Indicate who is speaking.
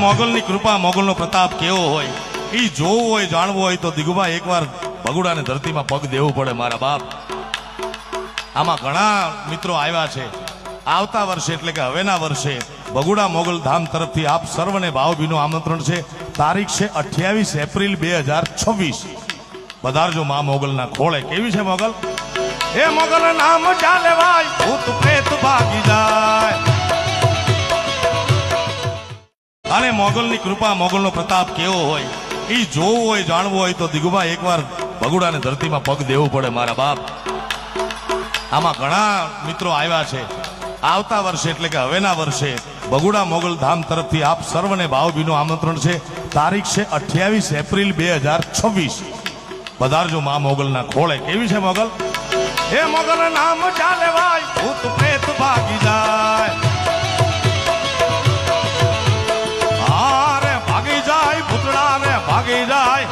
Speaker 1: મોગલની કૃપા, મોગલનો પ્રતાપ કેવો હોય એ જોવું હોય, જાણવું હોય તો દિગુભા એકવાર ભગુડાની ધરતીમાં પગ દેવું પડે મારા બાપ. આમાં ઘણા મિત્રો આવ્યા છે. આવતા વર્ષે એટલે કે હવેના વર્ષે ભગુડા મોગલ ધામ તરફથી આપ સર્વને ભાવભીનું આમંત્રણ છે. તારીખ છે 28 એપ્રિલ 2026. પધારજો મા મોગલના ખોળે. કેવી છે મોગલ? એ મોગલ નામ ચાલે ભાઈ, ભૂત પ્રેત ભાગી જાય. અને મોગલની કૃપા, મોગલનો પ્રતાપ કેવો હોય એ જોવું હોય, જાણવું હોય તો દિગુભા એકવાર ભગુડાની ધરતીમાં પગ દેવું પડે મારા બાપ. આમાં ઘણા મિત્રો આવ્યા છે. આવતા વર્ષે એટલે કે હવેના વર્ષે ભગુડા મોગલ ધામ તરફથી આપ સર્વને ભાવભીનું આમંત્રણ છે. તારીખ છે 28 એપ્રિલ 2026. પધારજો મા મોગલના ખોળે. કેવી છે મોગલ? એ મોગલ નામ ચાલે ભાઈ, ભૂત પ્રેત ભાગી જાય. ભાગી જાય ભૂતડા ને ભાગી જાય.